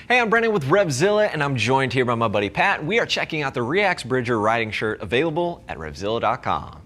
Hey, I'm Brendan with RevZilla, and I'm joined here by my buddy Pat. We are checking out the REAX Bridger riding shirt available at RevZilla.com.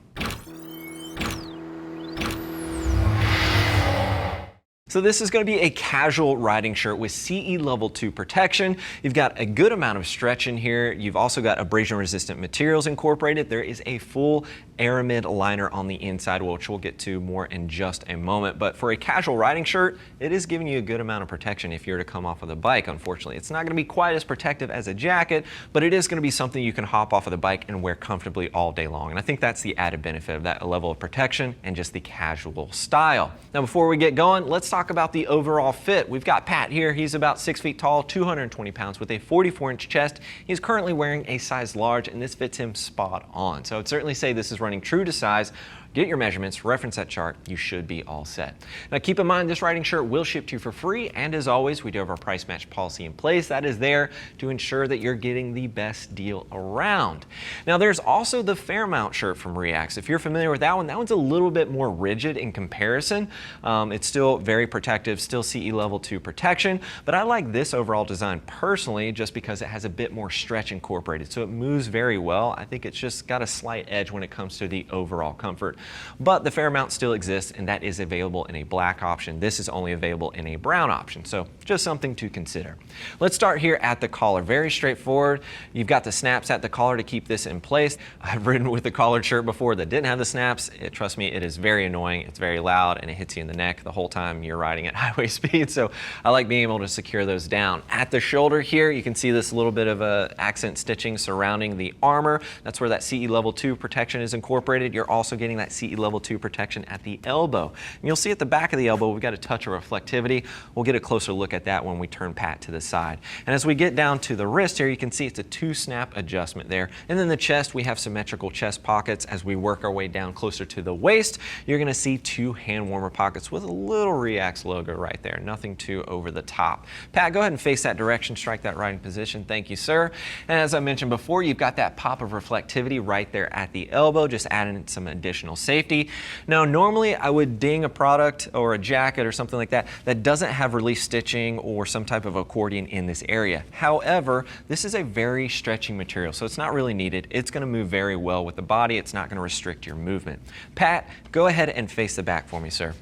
So this is going to be a casual riding shirt with CE level 2 protection. You've got a good amount of stretch in here. You've also got abrasion resistant materials incorporated. There is a full Aramid liner on the inside, which we'll get to more in just a moment. But for a casual riding shirt, it is giving you a good amount of protection if you're to come off of the bike. Unfortunately, it's not going to be quite as protective as a jacket, but it is going to be something you can hop off of the bike and wear comfortably all day long. And I think that's the added benefit of that level of protection and just the casual style. Now, before we get going, let's talk about the overall fit. We've got Pat here. He's about 6 feet tall, 220 pounds with a 44-inch chest. He's currently wearing a size large, and this fits him spot on. So I'd certainly say this is running true to size. Get your measurements, reference that chart, you should be all set. Now keep in mind, this riding shirt will ship to you for free, and as always, we do have our price match policy in place. That is there to ensure that you're getting the best deal around. Now there's also the Fairmount shirt from REAX. If you're familiar with that one's a little bit more rigid in comparison. It's still very protective, still CE level 2 protection, but I like this overall design personally just because it has a bit more stretch incorporated, so it moves very well. I think it's just got a slight edge when it comes to the overall comfort. But the Fairmount still exists, and that is available in a black option. This is only available in a brown option, so just something to consider. Let's start here at the collar. Very straightforward. You've got the snaps at the collar to keep this in place. I've ridden with a collared shirt before that didn't have the snaps. Trust me, it is very annoying. It's very loud, and it hits you in the neck the whole time you're riding at highway speed, so I like being able to secure those down. At the shoulder here, you can see this little bit of accent stitching surrounding the armor. That's where that CE level 2 protection is incorporated. You're also getting that CE level 2 protection at the elbow. And you'll see at the back of the elbow, we've got a touch of reflectivity. We'll get a closer look at that when we turn Pat to the side. And as we get down to the wrist here, you can see it's a 2-snap adjustment there. And then the chest, we have symmetrical chest pockets. As we work our way down closer to the waist, you're going to see 2 hand warmer pockets with a little REAX logo right there. Nothing too over the top. Pat, go ahead and face that direction, strike that riding position. Thank you, sir. And as I mentioned before, you've got that pop of reflectivity right there at the elbow, just adding some additional safety. Now, normally I would ding a product or a jacket or something like that that doesn't have relief stitching or some type of accordion in this area. However, this is a very stretchy material, so it's not really needed. It's going to move very well with the body. It's not going to restrict your movement. Pat, go ahead and face the back for me, sir.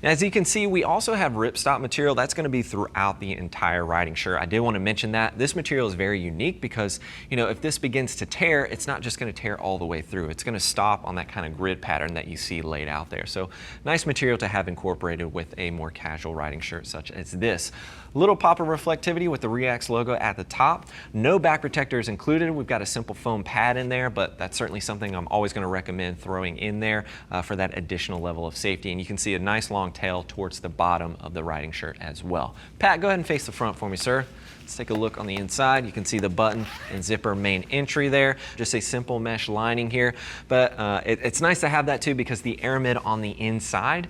Now, as you can see, we also have Ripstop material. That's going to be throughout the entire riding shirt. I did want to mention that. This material is very unique because, you know, if this begins to tear, it's not just going to tear all the way through. It's going to stop on that kind of grid pattern that you see laid out there. So nice material to have incorporated with a more casual riding shirt such as this. Little pop of reflectivity with the REAX logo at the top. No back protectors included. We've got a simple foam pad in there, but that's certainly something I'm always going to recommend throwing in there for that additional level of safety. And you can see a nice long tail towards the bottom of the riding shirt as well. Pat, go ahead and face the front for me, sir. Let's take a look on the inside. You can see the button and zipper main entry there. Just a simple mesh lining here, but it's nice to have that too because the Aramid on the inside,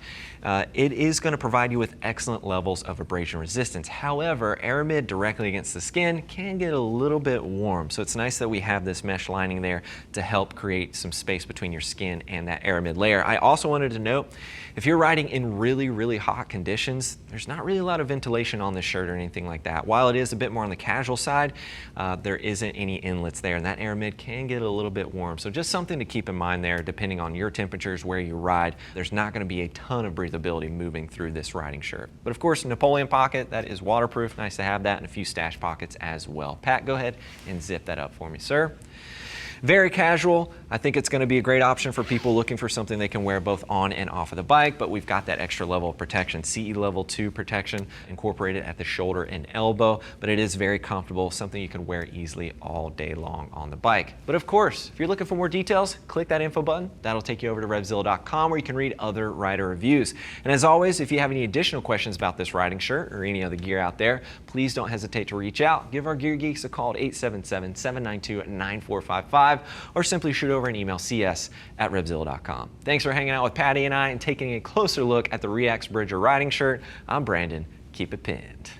it is going to provide you with excellent levels of abrasion resistance. However, Aramid directly against the skin can get a little bit warm, so it's nice that we have this mesh lining there to help create some space between your skin and that Aramid layer. I also wanted to note, if you're riding in really, really hot conditions, there's not really a lot of ventilation on this shirt or anything like that. While it is a bit more on the casual side, there isn't any inlets there, and that Aramid can get a little bit warm. So just something to keep in mind there, depending on your temperatures, where you ride. There's not going to be a ton of breathability moving through this riding shirt. But of course, Napoleon pocket, that is waterproof. Nice to have that, and a few stash pockets as well. Pat, go ahead and zip that up for me, sir. Very casual. I think it's going to be a great option for people looking for something they can wear both on and off of the bike, but we've got that extra level of protection, CE level 2 protection incorporated at the shoulder and elbow, but it is very comfortable, something you can wear easily all day long on the bike. But of course, if you're looking for more details, click that info button. That'll take you over to RevZilla.com where you can read other rider reviews. And as always, if you have any additional questions about this riding shirt or any other gear out there, please don't hesitate to reach out. Give our gear geeks a call at 877-792-9455 or simply shoot over an email, cs@RevZilla.com. Thanks for hanging out with Patty and I and taking a closer look at the REAX Bridger riding shirt. I'm Brandon. Keep it pinned.